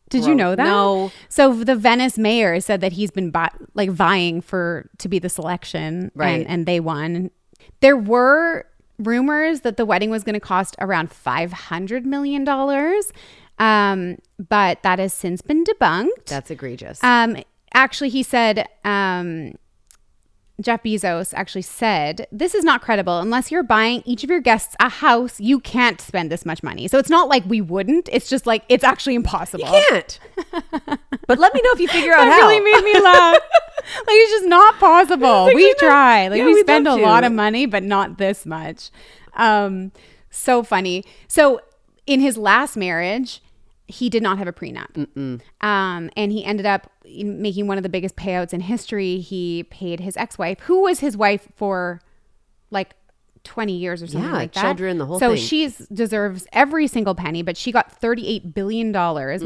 Did you know that? No. So the Venice mayor said that he's been vying to be the selection, right? And they won. There were rumors that the wedding was going to cost around $500 million, but that has since been debunked. That's egregious. Actually, he said. Jeff Bezos actually said, this is not credible. Unless you're buying each of your guests a house, you can't spend this much money. So it's not like we wouldn't. It's just like, it's actually impossible. You can't. But let me know if you figure out how. That really made me laugh. Like, it's just not possible. We try. Like, we spend a lot of money, but not this much. So funny. So in his last marriage, he did not have a prenup. And he ended up making one of the biggest payouts in history. He paid his ex-wife, who was his wife for like 20 years or something like that. Children, the whole so thing. So she deserves every single penny, but she got $38 billion,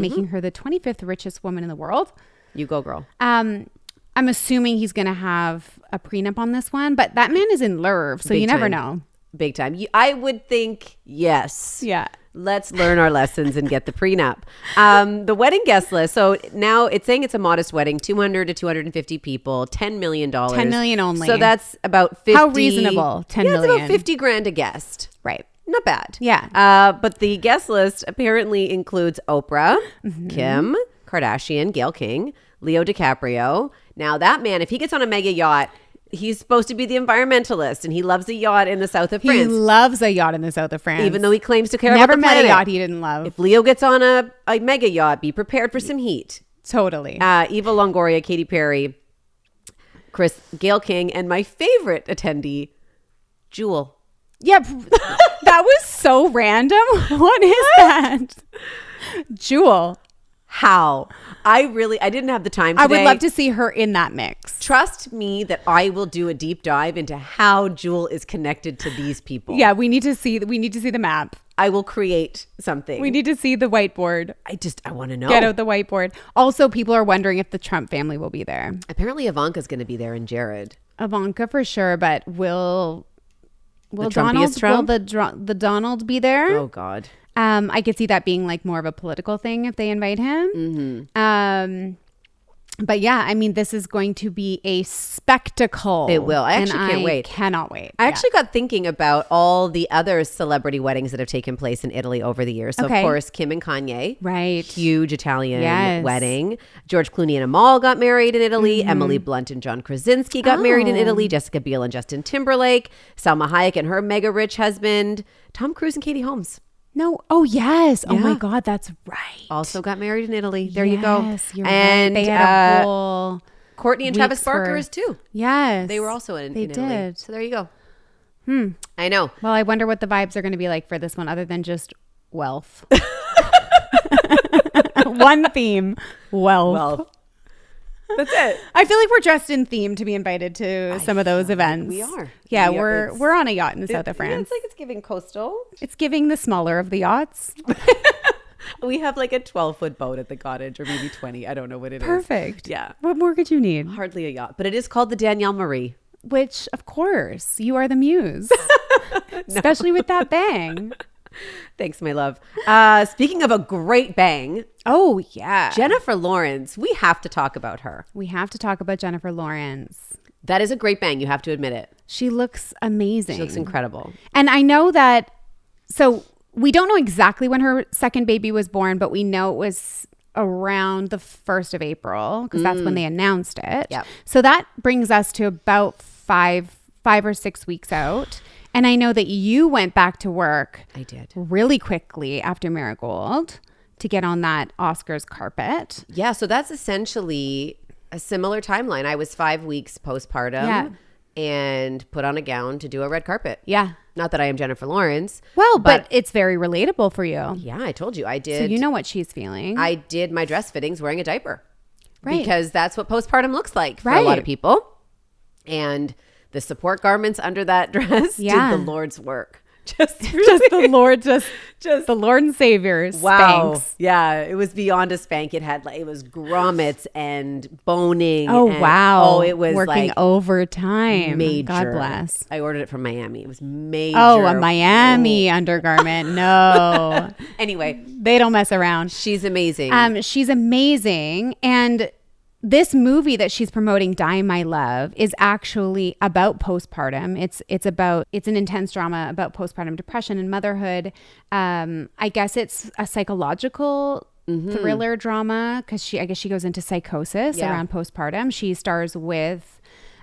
making her the 25th richest woman in the world. You go, girl. I'm assuming he's going to have a prenup on this one, but that man is in love, so you never know. Big time. I would think yes. Yeah. Let's learn our lessons and get the prenup. The wedding guest list. So now it's saying it's a modest wedding, 200 to 250 people, $10 million. $10 million only. So that's about 50. How reasonable? $10 million. It's about 50 grand a guest. Right. Not bad. Yeah. But the guest list apparently includes Oprah, Kim Kardashian, Gayle King, Leo DiCaprio. Now that man, if he gets on a mega yacht, he's supposed to be the environmentalist, and he loves a yacht in the south of France. He loves a yacht in the south of France. Even though he claims to care Never about the planet. met a yacht he didn't love. If Leo gets on a mega yacht, be prepared for some heat. Totally. Eva Longoria, Katy Perry, Gayle King, and my favorite attendee, Jewel. Yeah, that was so random. What is that? Jewel. How? I didn't have the time today. I would love to see her in that mix. Trust me that I will do a deep dive into how Jewel is connected to these people. Yeah, we need to see the map. I will create something. We need to see the whiteboard. I want to know. Get out the whiteboard. Also, people are wondering if the Trump family will be there. Apparently Ivanka's going to be there, and Jared. Ivanka for sure, but will Trumpiest Trump? Will the Donald be there? Oh God. I could see that being like more of a political thing if they invite him. But yeah, I mean, this is going to be a spectacle. It will. I actually can't wait. Cannot wait. I actually got thinking about all the other celebrity weddings that have taken place in Italy over the years. So of course, Kim and Kanye. Right. Huge Italian wedding. George Clooney and Amal got married in Italy. Emily Blunt and John Krasinski got married in Italy. Jessica Biel and Justin Timberlake. Salma Hayek and her mega rich husband. Tom Cruise and Katie Holmes. No. Oh, yes. Oh, my Yeah. God. That's right. Also got married in Italy. There you go. Yes, you're And right. They had a whole Courtney and Travis weeks Barker worth. is too. Yes. They were also in They Italy. did. So there you go. I know. Well, I wonder what the vibes are going to be like for this one other than just wealth. One theme, wealth. Well, that's it. I feel like we're dressed in theme to be invited to some of those events. we are. Yeah, We are. we're on a yacht in the south of Yeah, France. it's like it's giving coastal. It's giving the smaller of the yachts. We have like a 12-foot boat at the cottage, or maybe 20. I don't know what it is. Perfect. Yeah. What more could you need? Hardly a yacht, but it is called the Danielle Marie. Which, of course, you are the muse. Especially with that bang. Thanks, my love. Speaking of a great bang, Oh, yeah. Jennifer Lawrence, we have to talk about her. We have to talk about Jennifer Lawrence. That is a great bang. You have to admit it. She looks amazing. She looks incredible. And I know that, so we don't know exactly when her second baby was born, but we know it was around the 1st of April because that's when they announced it. Yep. So that brings us to about five or 6 weeks out. And I know that you went back to work. I did. Really quickly after Marigold to get on that Oscars carpet. Yeah, so that's essentially a similar timeline. I was 5 weeks postpartum and put on a gown to do a red carpet. Yeah. Not that I am Jennifer Lawrence. Well, but it's very relatable for you. Yeah, I told you I did. So you know what she's feeling. I did my dress fittings wearing a diaper. Right. Because that's what postpartum looks like for a lot of people. And the support garments under that dress did the Lord's work. Just the Lord, just the Lord and Savior spanks. Yeah, it was beyond a spank. It had it was grommets and boning. Oh, and, wow. Oh, it was working like overtime. major. God bless. I ordered it from Miami. It was major. Oh, a Miami undergarment. No. Anyway, they don't mess around. she's amazing. She's amazing. And this movie that she's promoting, Die My Love, is actually about postpartum. It's an intense drama about postpartum depression and motherhood. I guess it's a psychological thriller drama because I guess she goes into psychosis around postpartum. She stars with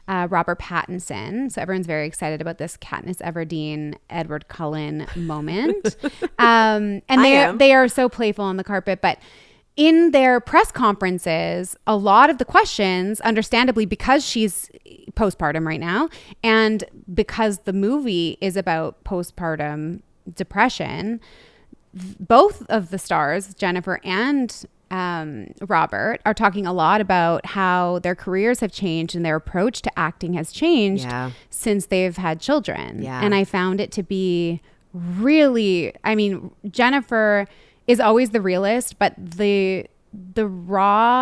Robert Pattinson. So everyone's very excited about this Katniss Everdeen, Edward Cullen moment. And they are so playful on the carpet, but in their press conferences, a lot of the questions, understandably, because she's postpartum right now, and because the movie is about postpartum depression, both of the stars, Jennifer and Robert, are talking a lot about how their careers have changed and their approach to acting has changed since they've had children. Yeah. And I found it to be really, I mean, Jennifer is always the realist, but the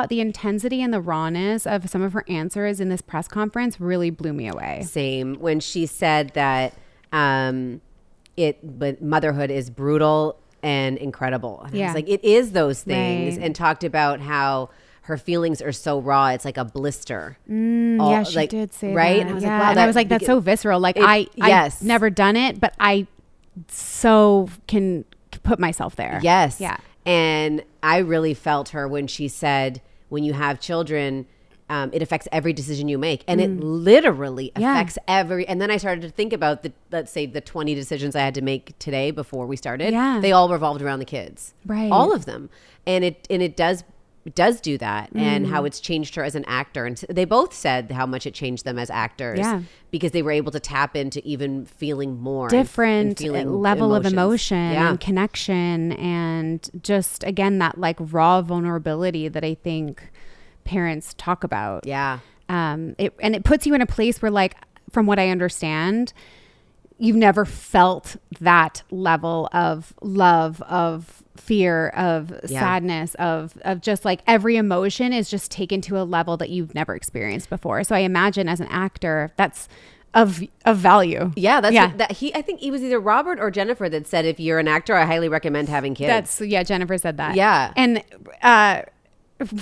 intensity and the rawness of some of her answers in this press conference really blew me away. Same. When she said that but motherhood is brutal and incredible. And I was like, it is those things. Right. And talked about how her feelings are so raw. It's like a blister. Yeah, she did say right? that. And I was like, wow. And I was like, that's so visceral. Like I've never done it, but I so can put myself there. Yes. Yeah. And I really felt her when she said, when you have children, it affects every decision you make. And it literally affects every, and then I started to think about let's say the 20 decisions I had to make today before we started. Yeah. They all revolved around the kids. Right. All of them. And it does do that, and how it's changed her as an actor. And they both said how much it changed them as actors because they were able to tap into even feeling more different level of emotion and connection, and just again that like raw vulnerability that I think parents talk about. It puts you in a place where, like, from what I understand, you've never felt that level of love, of fear, of sadness, of just like every emotion is just taken to a level that you've never experienced before. So I imagine as an actor, that's of value. Yeah, I think it was either Robert or Jennifer that said, if you're an actor, I highly recommend having kids. Jennifer said that. Yeah. And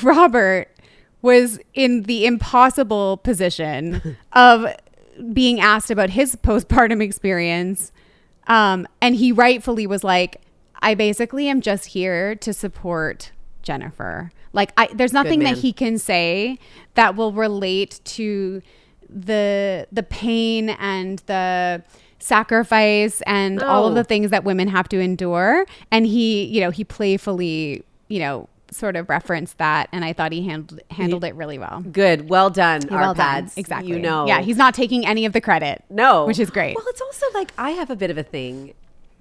Robert was in the impossible position of being asked about his postpartum experience. And he rightfully was like, I basically am just here to support Jennifer. Like, there's nothing that he can say that will relate to the pain and the sacrifice and all of the things that women have to endure. And he playfully, sort of referenced that, and I thought he handled it really well. Good. Well done, well done. Exactly. Yeah, he's not taking any of the credit. No. Which is great. Well, it's also like I have a bit of a thing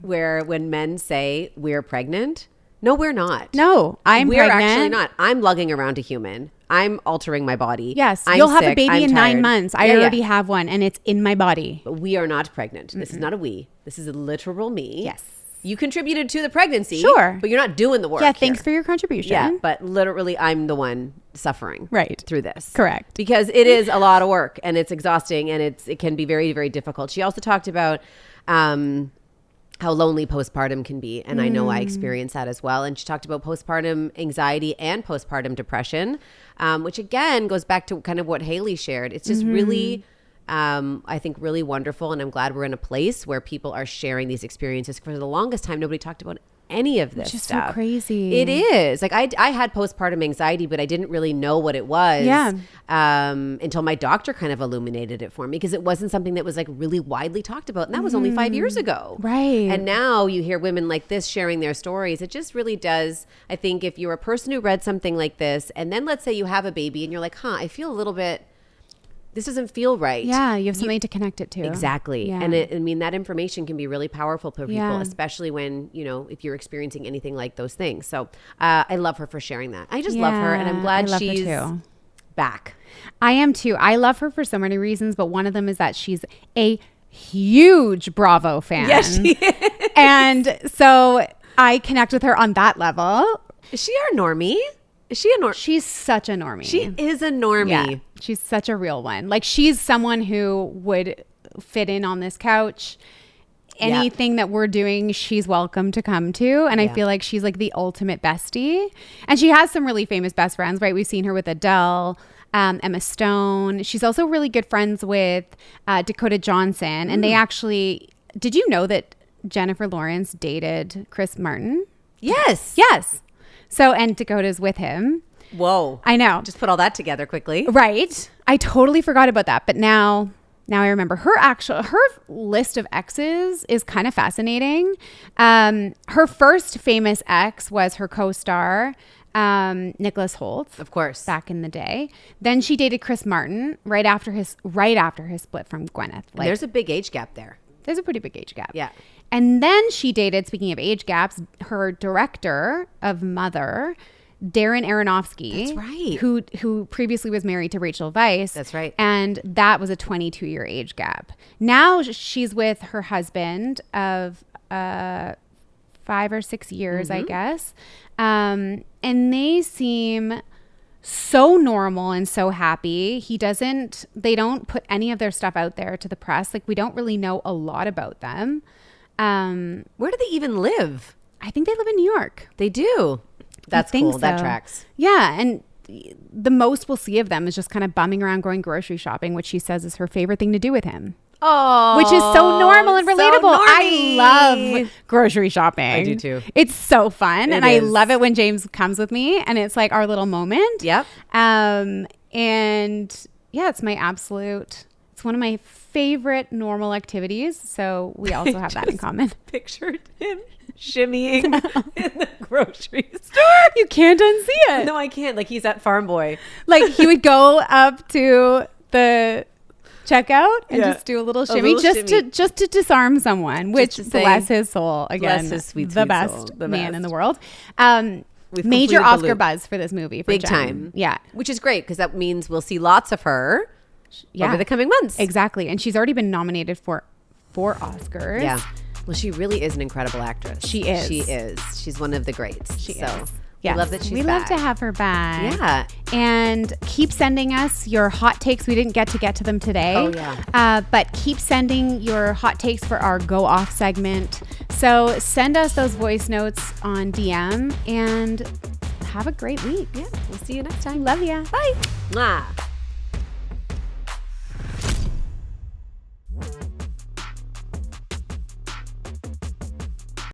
where when men say we're pregnant, no, we're not. No, we're pregnant. Actually not. I'm lugging around a human. I'm altering my body. Yes, I'm you'll have sick. a baby I'm in tired. 9 months. I already have one, and it's in my body. But we are not pregnant. This is not a we. This is a literal me. Yes. You contributed to the pregnancy. Sure. But you're not doing the work. Yeah, thanks for your contribution. Yeah, but literally I'm the one suffering through this. Correct. Because it is a lot of work and it's exhausting and it can be very, very difficult. She also talked about how lonely postpartum can be. And I know I experienced that as well. And she talked about postpartum anxiety and postpartum depression, which again goes back to kind of what Hailey shared. It's just really... I think really wonderful. And I'm glad we're in a place where people are sharing these experiences. For the longest time, nobody talked about any of this Which is stuff. so crazy. It is. Like I had postpartum anxiety, but I didn't really know what it was until my doctor kind of illuminated it for me, because it wasn't something that was like really widely talked about. And that was only 5 years ago. Right. And now you hear women like this sharing their stories. It just really does. I think if you're a person who read something like this, and then let's say you have a baby and you're like, I feel a little bit... this doesn't feel right. Yeah, you have something to connect it to. Exactly. Yeah. And that information can be really powerful for people, especially when, if you're experiencing anything like those things. So I love her for sharing that. I just love her, and I'm glad she's back. I am too. I love her for so many reasons, but one of them is that she's a huge Bravo fan. Yes, she is. And so I connect with her on that level. Is she our normie? Is she a normie? She's such a normie. She is a normie. Yeah, she's such a real one. Like, she's someone who would fit in on this couch. Anything that we're doing, she's welcome to come to. And I feel like she's like the ultimate bestie. And she has some really famous best friends, right? We've seen her with Adele, Emma Stone. She's also really good friends with Dakota Johnson. And they actually, did you know that Jennifer Lawrence dated Chris Martin? Yes. Yes. So, and Dakota's with him. Whoa. I know. Just put all that together quickly. Right. I totally forgot about that. But now I remember her list of exes is kind of fascinating. Her first famous ex was her co-star, Nicholas Hoult. Of course. Back in the day. Then she dated Chris Martin right after his split from Gwyneth. Like, there's a big age gap there. There's a pretty big age gap. Yeah. And then she dated, speaking of age gaps, her director of Mother, Darren Aronofsky. That's right. Who previously was married to Rachel Weisz. That's right. And that was a 22-year age gap. Now she's with her husband of 5 or 6 years, I guess. And they seem so normal and so happy. They don't put any of their stuff out there to the press. Like, we don't really know a lot about them. Where do they even live? I think they live in New York. They do. That's cool. That tracks. Yeah. And the most we'll see of them is just kind of bumming around going grocery shopping, which she says is her favorite thing to do with him. Oh, which is so normal and relatable. So I love grocery shopping. I do too. It's so fun. I love it when James comes with me and it's like our little moment. Yep. And yeah, it's one of my favorite normal activities. So we also have that in common. Pictured him shimmying in the grocery store. You can't unsee it. No, I can't. Like, he's at Farm Boy. Like, he would go up to the checkout and just do a little shimmy, just to disarm someone, which bless his soul. Again, bless his sweet best soul. man in the world. We've major Oscar buzz for this movie. Big time. Yeah. Which is great, because that means we'll see lots of her over the coming months. Exactly. And she's already been nominated for 4 Oscars. Yeah. Well, she really is an incredible actress. She is. She is. She's one of the greats. She is. Yes. We love that she's back. We love to have her back. Yeah. And keep sending us your hot takes. We didn't get to them today. Oh, yeah. But keep sending your hot takes for our Go Off segment. So send us those voice notes on DM and have a great week. Yeah. We'll see you next time. Love ya. Bye. Mwah.